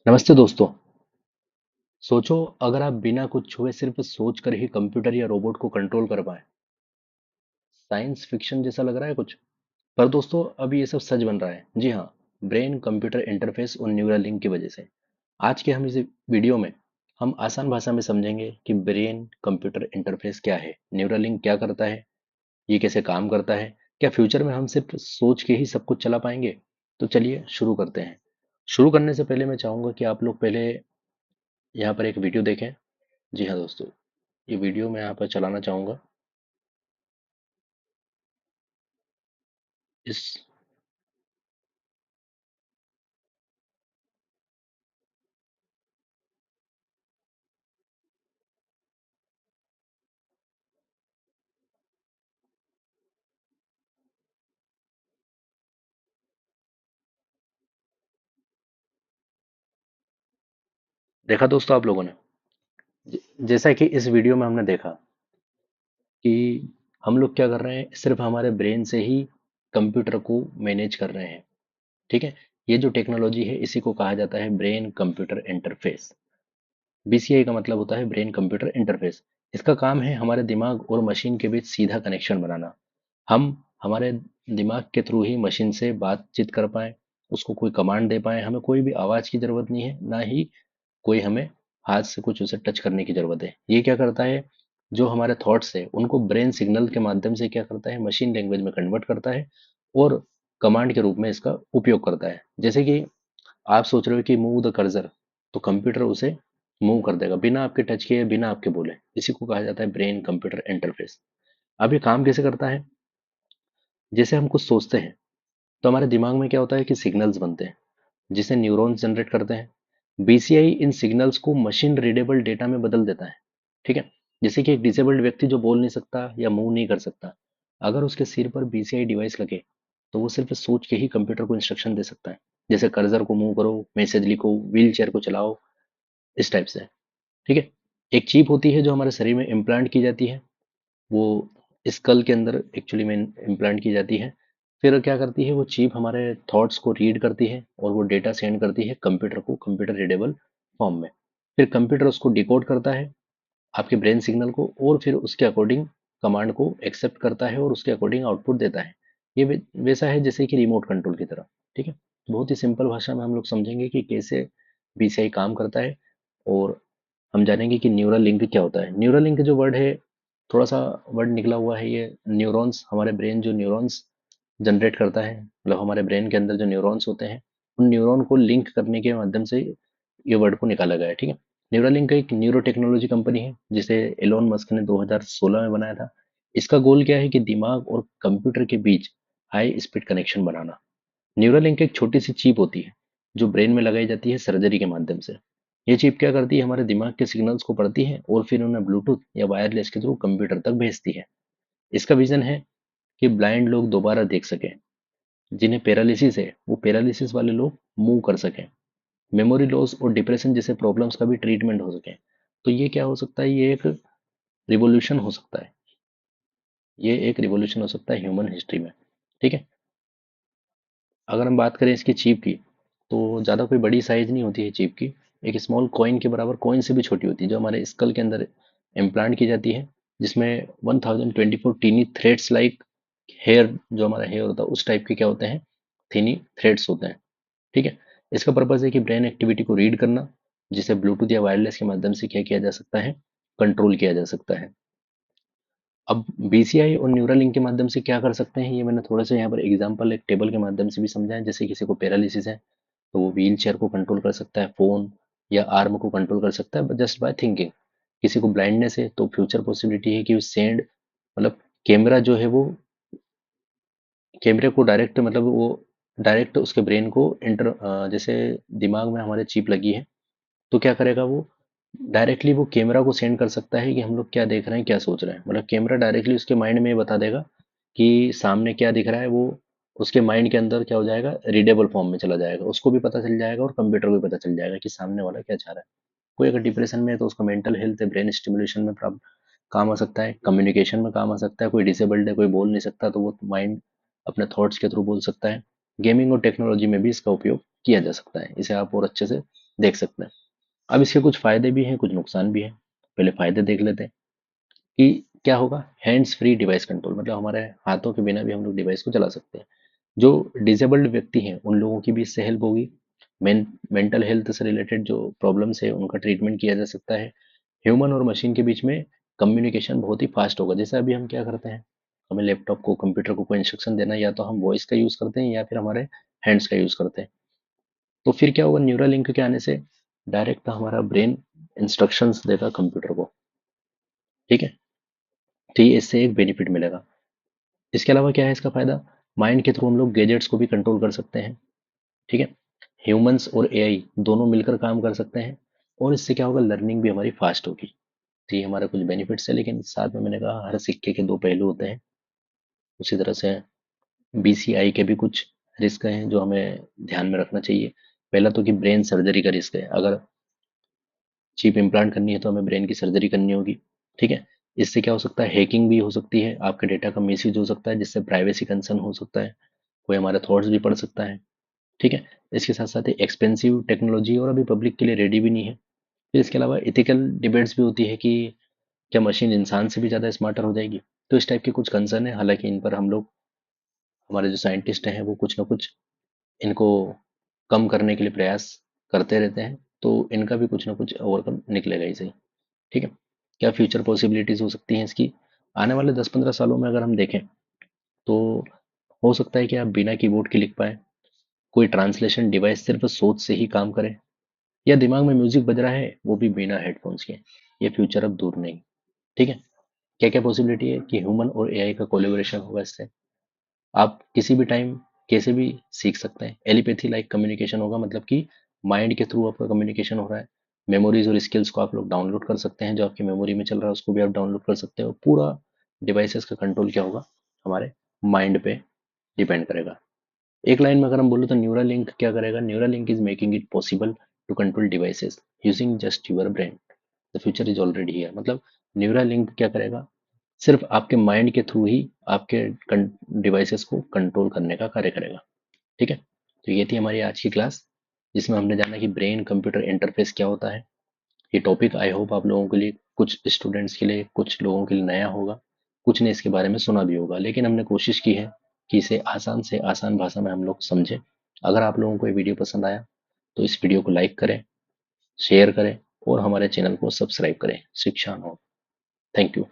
नमस्ते दोस्तों। सोचो, अगर आप बिना कुछ छुए सिर्फ सोच कर ही कंप्यूटर या रोबोट को कंट्रोल कर पाए। साइंस फिक्शन जैसा लग रहा है कुछ। पर दोस्तों, अभी ये सब सच बन रहा है। जी हाँ, ब्रेन कंप्यूटर इंटरफेस और न्यूरल लिंक की वजह से। आज के हम इस वीडियो में हम आसान भाषा में समझेंगे कि ब्रेन कंप्यूटर इंटरफेस क्या है, न्यूरल लिंक क्या करता है, ये कैसे काम करता है, क्या फ्यूचर में हम सिर्फ सोच के ही सब कुछ चला पाएंगे। तो चलिए शुरू करते हैं। शुरू करने से पहले मैं चाहूंगा कि आप लोग पहले यहाँ पर एक वीडियो देखें। जी हाँ दोस्तों, ये वीडियो मैं यहाँ पर चलाना चाहूँगा। इस देखा दोस्तों आप लोगों ने। जैसा कि इस वीडियो में हमने देखा कि हम लोग क्या कर रहे हैं, सिर्फ हमारे ब्रेन से ही कंप्यूटर को मैनेज कर रहे हैं। ठीक है। ये जो टेक्नोलॉजी है इसी को कहा जाता है ब्रेन कंप्यूटर इंटरफेस। बीसीआई का मतलब होता है ब्रेन कंप्यूटर इंटरफेस। इसका काम है हमारे दिमाग और मशीन के बीच सीधा कनेक्शन बनाना। हम हमारे दिमाग के थ्रू ही मशीन से बातचीत कर पाए, उसको कोई कमांड दे पाए। हमें कोई भी आवाज की जरूरत नहीं है, ना ही कोई हमें हाथ से कुछ उसे टच करने की जरूरत है। ये क्या करता है, जो हमारे थॉट्स है उनको ब्रेन सिग्नल के माध्यम से क्या करता है, मशीन लैंग्वेज में कन्वर्ट करता है और कमांड के रूप में इसका उपयोग करता है। जैसे कि आप सोच रहे हो कि मूव द कर्सर, तो कंप्यूटर उसे मूव कर देगा बिना आपके टच किए, बिना आपके बोले। इसी को कहा जाता है ब्रेन कंप्यूटर इंटरफेस। अब ये काम कैसे करता है, जैसे हम कुछ सोचते हैं तो हमारे दिमाग में क्या होता है कि सिग्नल्स बनते हैं जिसे न्यूरॉन्स जनरेट करते हैं। बीसीआई इन सिग्नल्स को मशीन रीडेबल डेटा में बदल देता है। ठीक है। जैसे कि एक डिसेबल्ड व्यक्ति जो बोल नहीं सकता या मूव नहीं कर सकता, अगर उसके सिर पर बीसीआई डिवाइस लगे तो वो सिर्फ सोच के ही कंप्यूटर को इंस्ट्रक्शन दे सकता है। जैसे कर्सर को मूव करो, मैसेज लिखो, व्हील चेयर को चलाओ, इस टाइप से। ठीक है। एक चिप होती है जो हमारे शरीर में इम्प्लांट की जाती है। वो स्कल के अंदर एक्चुअली में इम्प्लांट की जाती है। फिर क्या करती है, वो चिप हमारे थॉट्स को रीड करती है और वो डेटा सेंड करती है कंप्यूटर को, कंप्यूटर रीडेबल फॉर्म में। फिर कंप्यूटर उसको डिकोड करता है, आपके ब्रेन सिग्नल को, और फिर उसके अकॉर्डिंग कमांड को एक्सेप्ट करता है और उसके अकॉर्डिंग आउटपुट देता है। ये वैसा है जैसे कि रिमोट कंट्रोल की तरह। ठीक है। बहुत ही सिंपल भाषा में हम लोग समझेंगे कि कैसे बीसीआई काम करता है, और हम जानेंगे कि न्यूरल लिंक क्या होता है। न्यूरल लिंक जो वर्ड है, थोड़ा सा वर्ड निकला हुआ है। ये न्यूरॉन्स, हमारे ब्रेन जो न्यूरॉन्स जनरेट करता है, मतलब हमारे ब्रेन के अंदर जो न्यूरॉन्स होते हैं, उन न्यूरॉन को लिंक करने के माध्यम से ये वर्ड को निकाला गया है। ठीक है। न्यूरालिंक एक न्यूरो टेक्नोलॉजी कंपनी है जिसे एलोन मस्क ने 2016 में बनाया था। इसका गोल क्या है कि दिमाग और कंप्यूटर के बीच हाई स्पीड कनेक्शन बनाना। न्यूरालिंक एक छोटी सी चिप होती है जो ब्रेन में लगाई जाती है सर्जरी के माध्यम से। ये चिप क्या करती है, हमारे दिमाग के सिग्नल्स को पढ़ती है और फिर उन्हें ब्लूटूथ या वायरलेस के थ्रू कंप्यूटर तक भेजती है। इसका विजन है कि ब्लाइंड लोग दोबारा देख सकें, जिन्हें पैरालिसिस है वो पैरालिसिस वाले लोग मूव कर सकें, मेमोरी लॉस और डिप्रेशन जैसे प्रॉब्लम्स का भी ट्रीटमेंट हो सके। तो ये क्या हो सकता है, ये एक रिवॉल्यूशन हो सकता है। ये एक रिवॉल्यूशन हो सकता है ह्यूमन हिस्ट्री में। ठीक है। अगर हम बात करें इसकी चीप की, तो ज़्यादा कोई बड़ी साइज नहीं होती है चीप की। एक स्मॉल कॉइन के बराबर, कॉइन से भी छोटी होती है, जो हमारे स्कल के अंदर इम्प्लांट की जाती है, जिसमें 1024 टीनी थ्रेड्स लाइक हेयर, जो हमारा हेयर होता है उस टाइप के क्या होते हैं, थिनी थ्रेड्स होते हैं। ठीक है। इसका पर्पज है कि ब्रेन एक्टिविटी को रीड करना, जिसे ब्लूटूथ या वायरलेस के माध्यम से क्या किया जा सकता है, कंट्रोल किया जा सकता है। अब बीसीआई और न्यूरालिंक के माध्यम से क्या कर सकते हैं, ये मैंने थोड़ा सा यहाँ पर एग्जांपल एक टेबल के माध्यम से भी समझा है। जैसे किसी को पैरालिसिस है तो वो व्हील चेयर को कंट्रोल कर सकता है, फोन या आर्म को कंट्रोल कर सकता है जस्ट बाय थिंकिंग। किसी को ब्लाइंडनेस है तो फ्यूचर पॉसिबिलिटी है कि सेंड, मतलब कैमरा जो है वो, कैमरे को डायरेक्ट, मतलब वो डायरेक्ट उसके ब्रेन को इंटर, जैसे दिमाग में हमारे चिप लगी है, तो क्या करेगा वो, डायरेक्टली वो कैमरा को सेंड कर सकता है कि हम लोग क्या देख रहे हैं, क्या सोच रहे हैं। मतलब कैमरा डायरेक्टली उसके माइंड में ये बता देगा कि सामने क्या दिख रहा है। वो उसके माइंड के अंदर क्या हो जाएगा, रीडेबल फॉर्म में चला जाएगा, उसको भी पता चल जाएगा और कंप्यूटर को भी पता चल जाएगा कि सामने वाला क्या चाह रहा है। कोई अगर डिप्रेशन में है तो उसका मेंटल हेल्थ ब्रेन स्टिमुलेशन में काम आ सकता है, कम्युनिकेशन में काम आ सकता है। कोई डिसेबल्ड है, कोई बोल नहीं सकता, तो वो माइंड अपने थॉट्स के थ्रू बोल सकता है। गेमिंग और टेक्नोलॉजी में भी इसका उपयोग किया जा सकता है। इसे आप और अच्छे से देख सकते हैं। अब इसके कुछ फायदे भी हैं, कुछ नुकसान भी हैं। पहले फायदे देख लेते हैं कि क्या होगा। हैंड्स फ्री डिवाइस कंट्रोल, मतलब हमारे हाथों के बिना भी हम लोग डिवाइस को चला सकते हैं। जो डिसेबल्ड व्यक्ति हैं उन लोगों की भी इससे हेल्प होगी। मेंटल हेल्थ से रिलेटेड जो प्रॉब्लम्स है उनका ट्रीटमेंट किया जा सकता है। ह्यूमन और मशीन के बीच में कम्युनिकेशन बहुत ही फास्ट होगा। जैसे अभी हम क्या करते हैं, हमें लैपटॉप को, कंप्यूटर को कोई इंस्ट्रक्शन देना है, या तो हम वॉइस का यूज़ करते हैं या फिर हमारे हैंड्स का यूज़ करते हैं। तो फिर क्या होगा, न्यूरल लिंक के आने से डायरेक्ट हमारा ब्रेन इंस्ट्रक्शंस देगा कंप्यूटर को। ठीक है, तो ये इससे एक बेनिफिट मिलेगा। इसके अलावा क्या है इसका फायदा, माइंड के थ्रू हम लोग गैजेट्स को भी कंट्रोल कर सकते हैं। ठीक है, ह्यूमंस और एआई दोनों मिलकर काम कर सकते हैं, और इससे क्या होगा, लर्निंग भी हमारी फास्ट होगी। तो ये हमारे कुछ बेनिफिट्स है, लेकिन साथ में मैंने कहा हर सिक्के के दो पहलू होते हैं। उसी तरह से बीसीआई के भी कुछ रिस्क हैं जो हमें ध्यान में रखना चाहिए। पहला तो कि ब्रेन सर्जरी का रिस्क है। अगर चिप इम्प्लांट करनी है तो हमें ब्रेन की सर्जरी करनी होगी। ठीक है, इससे क्या हो सकता है, हैकिंग भी हो सकती है, आपके डेटा का मिसयूज हो सकता है, जिससे प्राइवेसी कंसर्न हो सकता है, कोई हमारे थॉट्स भी पढ़ सकता है। ठीक है, इसके साथ साथ एक्सपेंसिव टेक्नोलॉजी और अभी पब्लिक के लिए रेडी भी नहीं है। फिर इसके अलावा इथिकल डिबेट्स भी होती है कि क्या मशीन इंसान से भी ज़्यादा स्मार्टर हो जाएगी। तो इस टाइप के कुछ कंसर्न है, हालांकि इन पर हम लोग, हमारे जो साइंटिस्ट हैं वो कुछ ना कुछ इनको कम करने के लिए प्रयास करते रहते हैं। तो इनका भी कुछ ना कुछ ओवरकम निकलेगा ही सही। ठीक है, क्या फ्यूचर पॉसिबिलिटीज हो सकती हैं इसकी, आने वाले 10-15 सालों में अगर हम देखें तो हो सकता है कि आप बिना कीबोर्ड के लिख पाए, कोई ट्रांसलेशन डिवाइस सिर्फ सोच से ही काम करे, या दिमाग में म्यूजिक बज रहा है वो भी बिना हेडफोन्स के। ये फ्यूचर अब दूर नहीं। ठीक है, क्या क्या पॉसिबिलिटी है कि ह्यूमन और एआई का कोलेबोरेशन होगा इससे। आप किसी भी टाइम कैसे भी सीख सकते हैं। एलिपैथी लाइक कम्युनिकेशन होगा, मतलब कि माइंड के थ्रू आपका कम्युनिकेशन हो रहा है। मेमोरीज और स्किल्स को आप लोग डाउनलोड कर सकते हैं, जो आपकी मेमोरी में चल रहा है उसको भी आप डाउनलोड कर सकते हो। पूरा डिवाइसेस का कंट्रोल क्या होगा, हमारे माइंड पे डिपेंड करेगा। एक लाइन में अगर हम बोले तो न्यूरल लिंक क्या करेगा, Neuralink is making it possible to control devices using just your brain. The future is already here, मतलब न्यूरल लिंक क्या करेगा, सिर्फ आपके माइंड के थ्रू ही आपके डिवाइसेस को कंट्रोल करने का कार्य करेगा। ठीक है, तो ये थी हमारी आज की क्लास, जिसमें हमने जाना कि ब्रेन कंप्यूटर इंटरफेस क्या होता है। ये टॉपिक आई होप आप लोगों के लिए, कुछ स्टूडेंट्स के लिए, कुछ लोगों के लिए नया होगा, कुछ ने इसके बारे में सुना भी होगा, लेकिन हमने कोशिश की है कि इसे आसान से आसान भाषा में हम लोग समझें। अगर आप लोगों को ये वीडियो पसंद आया तो इस वीडियो को लाइक करें, शेयर करें और हमारे चैनल को सब्सक्राइब करें। शिक्षा अनमोल। Thank you.